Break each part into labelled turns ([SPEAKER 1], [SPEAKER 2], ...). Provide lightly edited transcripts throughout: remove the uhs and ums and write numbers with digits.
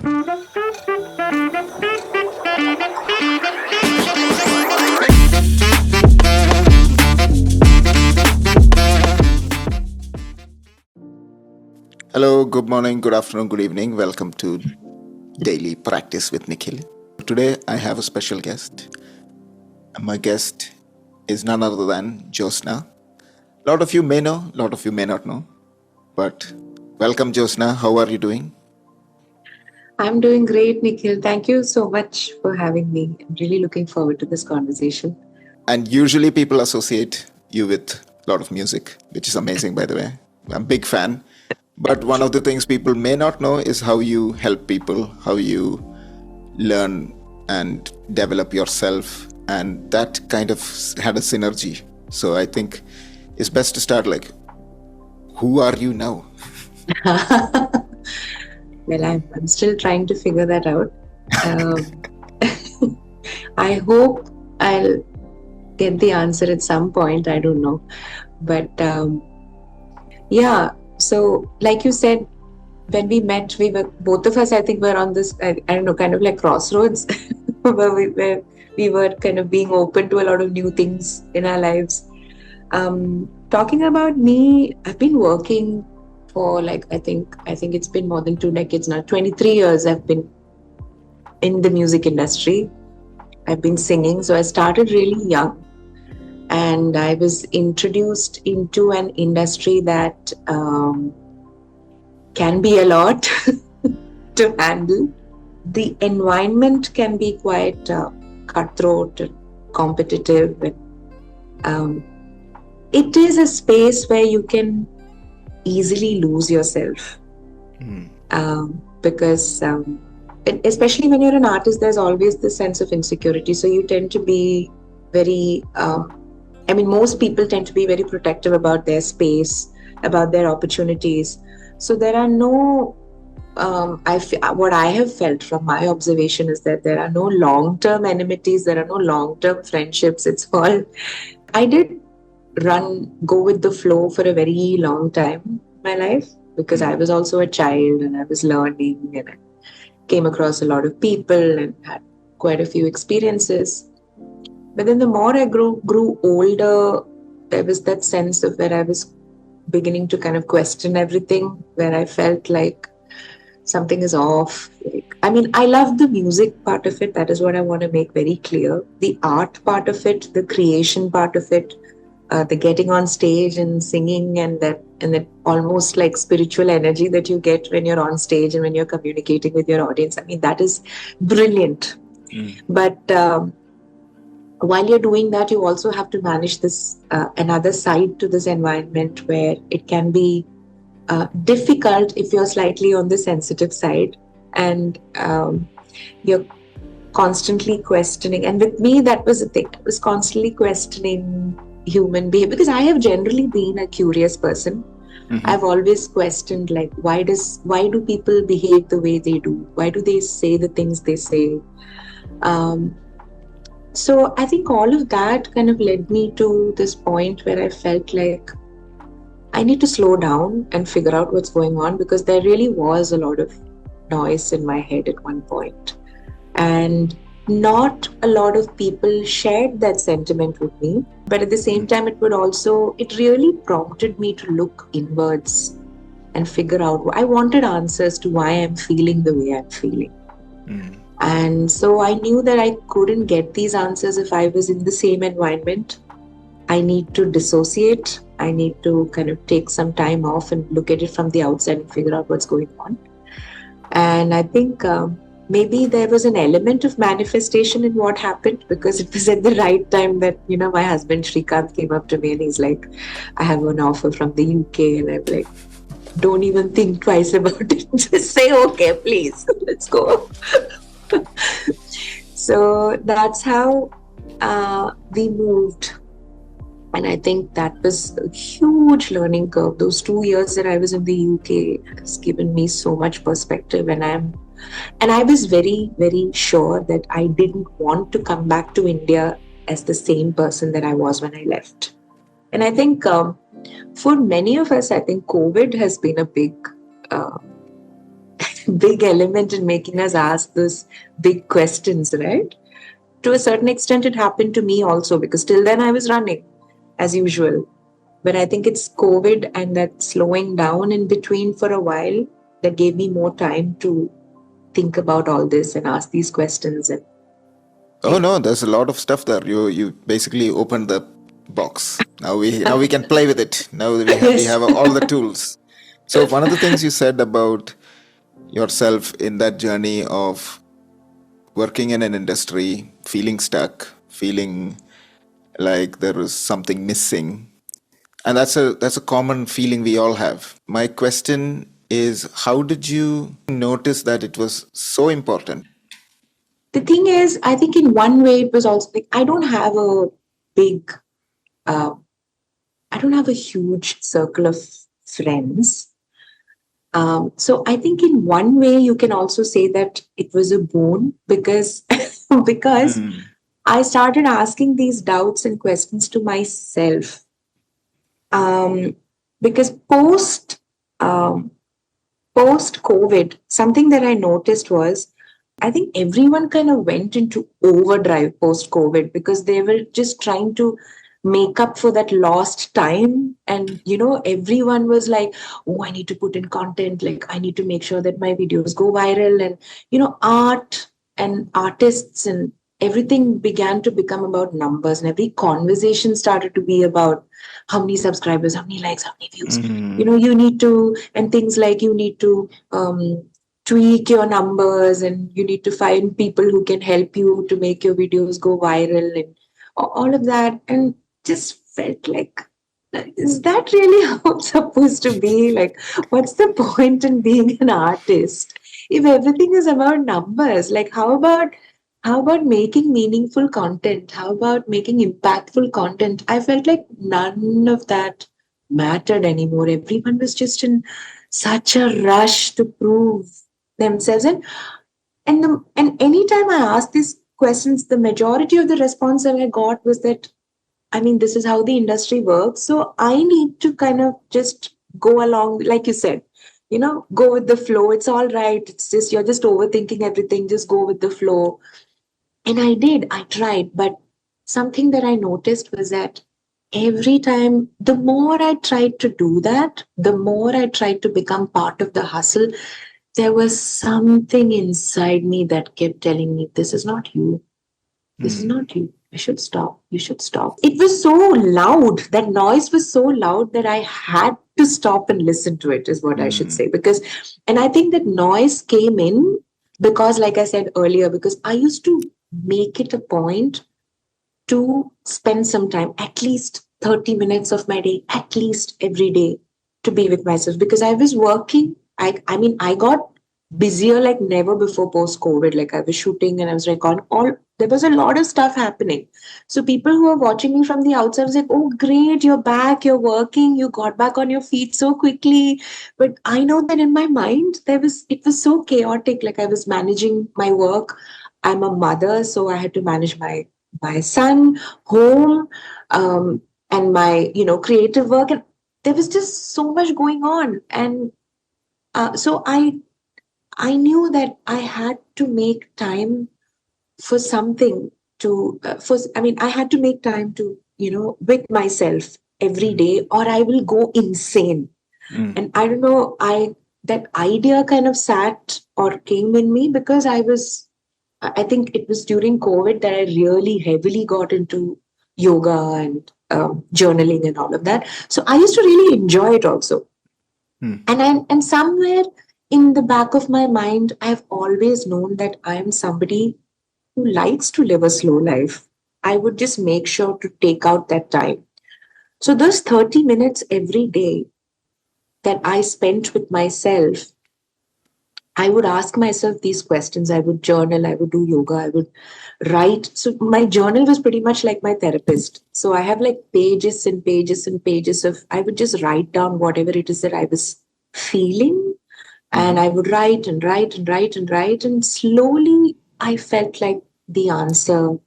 [SPEAKER 1] Hello, good morning, good afternoon, good evening. Welcome to Daily Practice with Nikhil. Today I have a special guest. My guest is none other than Jyotsna. A lot of you may know, a lot of you may not know. But welcome, Jyotsna. How are you doing?
[SPEAKER 2] I'm doing great, Nikhil. Thank you so much for having me. I'm really looking forward to this conversation.
[SPEAKER 1] And usually people associate you with a lot of music, which is amazing, by the way. I'm a big fan. But one of the things people may not know is how you help people, how you learn and develop yourself. And that kind of had a synergy. So I think it's best to start like, who are you now?
[SPEAKER 2] Well, I'm still trying to figure that out. I hope I'll get the answer at some point. I don't know. But yeah, so like you said, when we met, we were both of us, I think, were on this, I don't know, kind of like crossroads where we were kind of being open to a lot of new things in our lives. Talking about me, I've been working for like I think it's been more than 2 decades now. 23 years I've been in the music industry. I've been singing, so I started really young, and I was introduced into an industry that can be a lot to handle. The environment can be quite cutthroat and competitive, and it is a space where you can easily lose yourself because especially when you're an artist, there's always this sense of insecurity, so you tend to be very most people tend to be very protective about their space, about their opportunities. So there are no what I have felt from my observation is that there are no long-term enmities, there are no long-term friendships. It's all, I did go with the flow for a very long time in my life, because I was also a child and I was learning, and I came across a lot of people and had quite a few experiences. But then the more I grew older, there was that sense of where I was beginning to kind of question everything, where I felt like something is off. I love the music part of it. That is what I want to make very clear. The art part of it, the creation part of it, the getting on stage and singing, and that almost like spiritual energy that you get when you're on stage and when you're communicating with your audience. I mean, that is brilliant. But while you're doing that, you also have to manage this another side to this environment, where it can be difficult if you're slightly on the sensitive side, and you're constantly questioning. And with me, that was the thing. I was constantly questioning human behavior, because I have generally been a curious person. I've always questioned, like, why do people behave the way they do? Why do they say the things they say? So I think all of that kind of led me to this point where I felt like I need to slow down and figure out what's going on, because there really was a lot of noise in my head at one point. And not a lot of people shared that sentiment with me. But at the same time, it really prompted me to look inwards and figure out. I wanted answers to why I'm feeling the way I'm feeling. And so I knew that I couldn't get these answers if I was in the same environment. I need to dissociate. I need to kind of take some time off and look at it from the outside and figure out what's going on. And I think maybe there was an element of manifestation in what happened, because it was at the right time that, my husband Shrikant came up to me and he's like, I have an offer from the UK. And I'm like, don't even think twice about it. Just say, okay, please, let's go. So that's how we moved. And I think that was a huge learning curve. Those 2 years that I was in the UK has given me so much perspective. And I was very, very sure that I didn't want to come back to India as the same person that I was when I left. And I think for many of us, I think COVID has been a big big element in making us ask those big questions, right? To a certain extent, it happened to me also, because till then I was running as usual. But I think it's COVID and that slowing down in between for a while that gave me more time to think about all this and ask these questions. And
[SPEAKER 1] Oh
[SPEAKER 2] yeah.
[SPEAKER 1] no, there's a lot of stuff there. You basically opened the box. Now we can play with it. Now we
[SPEAKER 2] Yes.
[SPEAKER 1] have all the tools. So one of the things you said about yourself in that journey of working in an industry, feeling stuck, feeling like there was something missing, and that's a common feeling we all have. My question is, how did you notice that it was so important?
[SPEAKER 2] The thing is, I think in one way it was also like I don't have a big, uh, I don't have a huge circle of friends. So I think in one way you can also say that it was a boon, because because
[SPEAKER 1] Mm.
[SPEAKER 2] I started asking these doubts and questions to myself. Um, because um, post COVID, something that I noticed was I think everyone kind of went into overdrive post COVID, because they were just trying to make up for that lost time. And, everyone was like, oh, I need to put in content. Like, I need to make sure that my videos go viral. And, art and artists and everything began to become about numbers. And every conversation started to be about how many subscribers, how many likes, how many views.
[SPEAKER 1] Mm.
[SPEAKER 2] You need to, and things like you need to, tweak your numbers, and you need to find people who can help you to make your videos go viral, and all of that. And just felt like, is that really how it's supposed to be? Like, what's the point in being an artist if everything is about numbers? Like, how about making meaningful content? How about making impactful content? I felt like none of that mattered anymore. Everyone was just in such a rush to prove themselves. And anytime I asked these questions, the majority of the response that I got was that, I mean, this is how the industry works. So I need to kind of just go along, like you said, go with the flow. It's all right. It's just, you're just overthinking everything. Just go with the flow. And I did, I tried. But something that I noticed was that every time, the more I tried to do that, the more I tried to become part of the hustle, there was something inside me that kept telling me, this is not you. This is
[SPEAKER 1] Mm.
[SPEAKER 2] not you. You should stop. You should stop. It was so loud. That noise was so loud that I had to stop and listen to it, is what I should
[SPEAKER 1] Mm.
[SPEAKER 2] say. And I think that noise came in because, like I said earlier, because I used to make it a point to spend some time, at least 30 minutes of my day, at least every day, to be with myself, because I was working. I mean, I got busier like never before post COVID. Like, I was shooting and I was recording all, there was a lot of stuff happening. So people who are watching me from the outside was like, oh, great, you're back, you're working, you got back on your feet so quickly. But I know that in my mind, it was so chaotic. Like, I was managing my work. I'm a mother, so I had to manage my son, home, and my creative work, and there was just so much going on. And so I knew that I had to make time for something to for I mean, I had to make time to with myself every
[SPEAKER 1] Mm.
[SPEAKER 2] day, or I will go insane.
[SPEAKER 1] Mm.
[SPEAKER 2] And I don't know, I that idea kind of sat or came in me because I think it was during COVID that I really heavily got into yoga and journaling and all of that. So I used to really enjoy it also.
[SPEAKER 1] Mm.
[SPEAKER 2] And somewhere in the back of my mind, I've always known that I am somebody who likes to live a slow life. I would just make sure to take out that time. So those 30 minutes every day that I spent with myself, I would ask myself these questions. I would journal, I would do yoga, I would write. So my journal was pretty much like my therapist. So I have like pages and pages and pages of, I would just write down whatever it is that I was feeling. And
[SPEAKER 1] Mhm.
[SPEAKER 2] I would write and write and write and write. And slowly I felt like the answer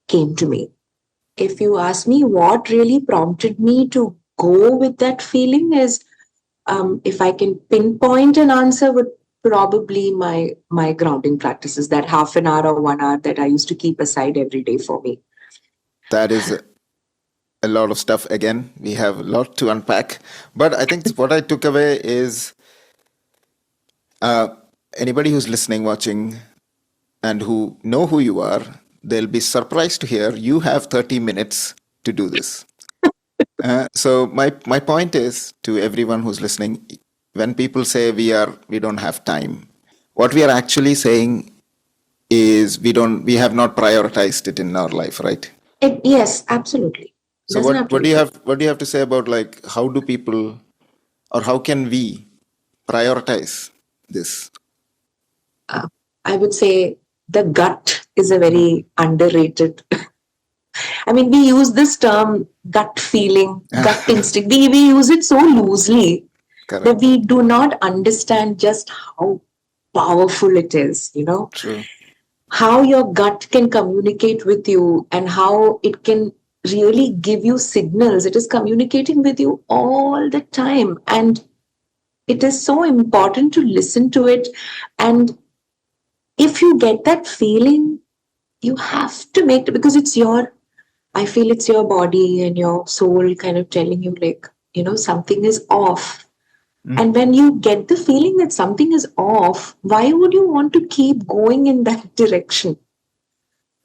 [SPEAKER 2] came to me. If you ask me what really prompted me to go with that feeling, is if I can pinpoint an answer, would probably my grounding practices, that half an hour or 1 hour that I used to keep aside every day for me.
[SPEAKER 1] That is a lot of stuff. Again, we have a lot to unpack. But I think what I took away is uh, anybody who's listening, watching, and who know who you are, they'll be surprised to hear you have 30 minutes to do this. So my point is to everyone who's listening, when people say we don't have time, what we are actually saying is we have not prioritized it in our life, right?
[SPEAKER 2] Yes, absolutely.
[SPEAKER 1] So
[SPEAKER 2] Doesn't have to
[SPEAKER 1] what
[SPEAKER 2] be
[SPEAKER 1] do you
[SPEAKER 2] quick.
[SPEAKER 1] have to say about, like, how do people, or how can we prioritize this?
[SPEAKER 2] I would say the gut is a very underrated. I mean, we use this term gut feeling, gut instinct. We use it so loosely that
[SPEAKER 1] Correct.
[SPEAKER 2] we do not understand just how powerful it is,
[SPEAKER 1] True.
[SPEAKER 2] how your gut can communicate with you and how it can really give you signals. It is communicating with you all the time. And it is so important to listen to it. And if you get that feeling, you have to make it, because I feel it's your body and your soul kind of telling you, like, something is off. And when you get the feeling that something is off, why would you want to keep going in that direction?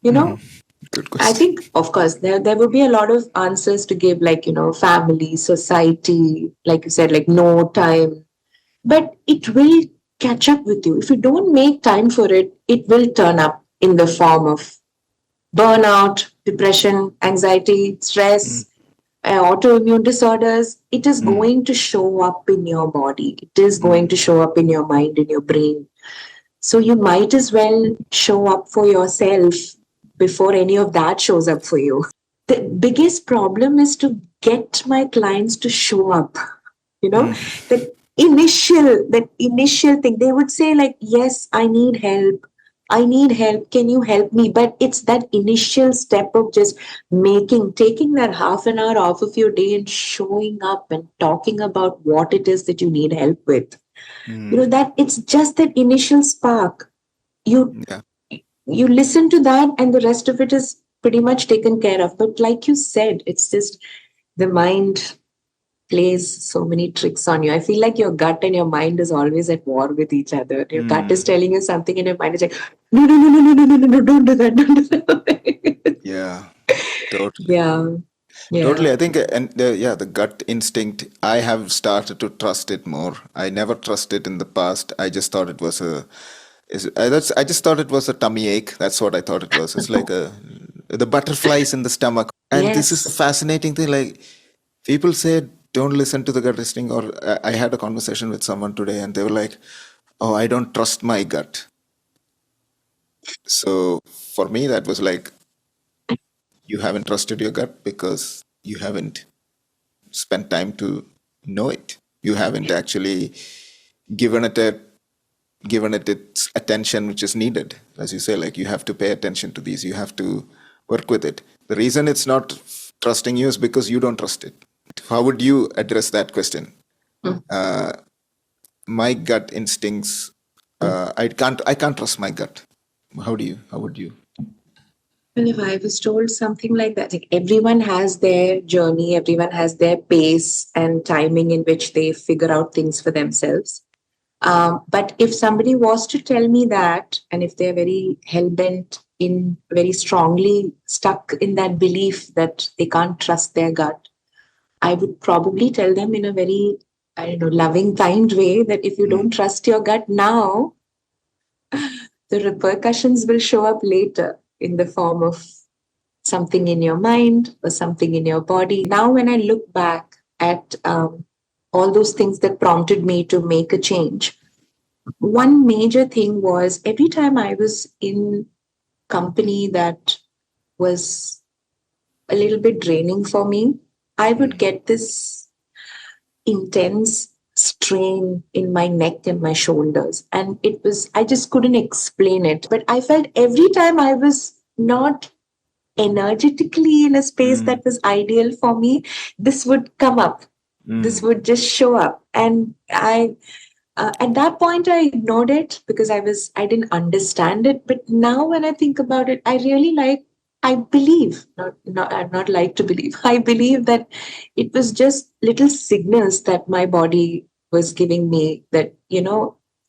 [SPEAKER 2] You know,
[SPEAKER 1] Good
[SPEAKER 2] I
[SPEAKER 1] question.
[SPEAKER 2] think, of course, there will be a lot of answers to give, like, family, society, like you said, like no time, but it will catch up with you. If you don't make time for it, it will turn up in the form of burnout, depression, anxiety, stress, autoimmune disorders. It is going to show up in your body. It is going to show up in your mind, in your brain. So you might as well show up for yourself before any of that shows up for you. The biggest problem is to get my clients to show up. You know, that initial thing, they would say, like, yes, I need help, can you help me? But it's that initial step of just taking that half an hour off of your day and showing up and talking about what it is that you need help with. That it's just that initial spark. you
[SPEAKER 1] Yeah.
[SPEAKER 2] you listen to that and the rest of it is pretty much taken care of. But like you said, it's just the mind plays so many tricks on you. I feel like your gut and your mind is always at war with each other. Your gut is telling you something and your mind is like, no, no, no, no, no, no, no, no, no, don't do that, don't do that.
[SPEAKER 1] Yeah. Totally.
[SPEAKER 2] Yeah, yeah.
[SPEAKER 1] Totally. I think, the gut instinct, I have started to trust it more. I never trusted in the past. I just thought it was I just thought it was a tummy ache. That's what I thought it was. It's like the butterflies in the stomach. And this is a
[SPEAKER 2] Yes.
[SPEAKER 1] fascinating thing. Like, people say, don't listen to the gut instinct. Or I had a conversation with someone today, and they were like, "Oh, I don't trust my gut." So for me, that was like, you haven't trusted your gut because you haven't spent time to know it. You haven't actually given it a given it its attention which is needed. As you say, like, you have to pay attention to these. You have to work with it. The reason it's not trusting you is because you don't trust it. How would you address that question? My gut instincts. I can't trust my gut. How would you?
[SPEAKER 2] Well, if I was told something like that, like, everyone has their journey, everyone has their pace and timing in which they figure out things for themselves. But if somebody was to tell me that, and if they're very hell bent in, very strongly stuck in that belief that they can't trust their gut, I would probably tell them in a very, I don't know, loving, kind way, that if you don't trust your gut now, the repercussions will show up later in the form of something in your mind or something in your body. Now, when I look back at all those things that prompted me to make a change, one major thing was every time I was in company that was a little bit draining for me, I would get this intense strain in my neck and my shoulders. And I just couldn't explain it. But I felt every time I was not energetically in a space that was ideal for me, this would come up. This would just show up. And At that point, I ignored it because I didn't understand it. But now, when I think about it, I really like. I believe, I'm not like to believe. I believe that it was just little signals that my body was giving me that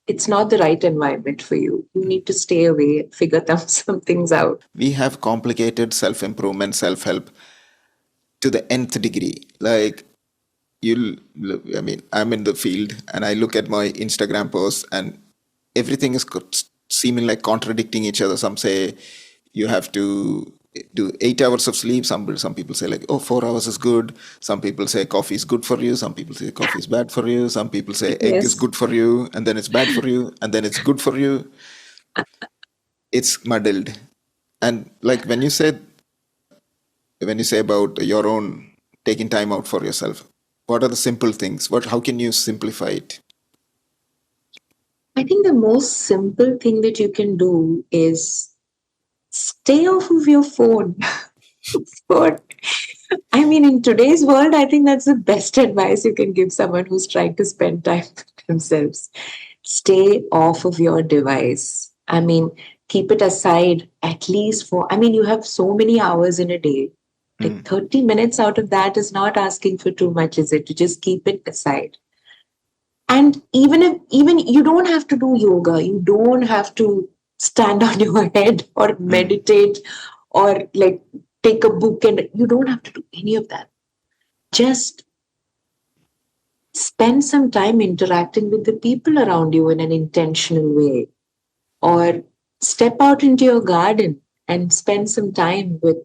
[SPEAKER 2] it's not the right environment for you. You need to stay away and figure some things out.
[SPEAKER 1] We have complicated self improvement, self help to the nth degree. Like, I mean, I'm in the field and I look at my Instagram posts and everything is seeming like contradicting each other. Some say you have to do 8 hours of sleep. Some people say like, oh, 4 hours is good. Some people say coffee is good for you. Some people say coffee is bad for you. Some people say egg is
[SPEAKER 2] Yes.
[SPEAKER 1] good for you, and then it's bad for you, and then it's good for you. It's muddled. And like when you say about your own taking time out for yourself, what are the simple things? How can you simplify it?
[SPEAKER 2] I think the most simple thing that you can do is stay off of your phone. But I mean, in today's world, I think that's the best advice you can give someone who's trying to spend time with themselves. Stay off of your device. I mean, keep it aside at least I mean, you have so many hours in a day. Like
[SPEAKER 1] Mm,
[SPEAKER 2] 30 minutes out of that is not asking for too much, is it? To just keep it aside. And even you don't have to do yoga, you don't have to stand on your head or
[SPEAKER 1] mm,
[SPEAKER 2] meditate or like take a book, and you don't have to do any of that. Just spend some time interacting with the people around you in an intentional way, or step out into your garden and spend some time with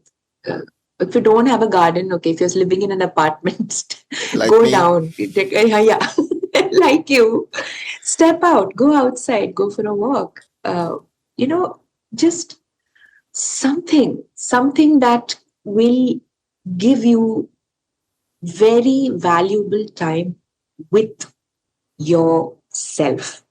[SPEAKER 2] uh, if you don't have a garden, okay, if you're living in an apartment,
[SPEAKER 1] like
[SPEAKER 2] go
[SPEAKER 1] me.
[SPEAKER 2] down. Yeah, like you, step out, go outside, go for a walk. You know, just something that will give you very valuable time with yourself.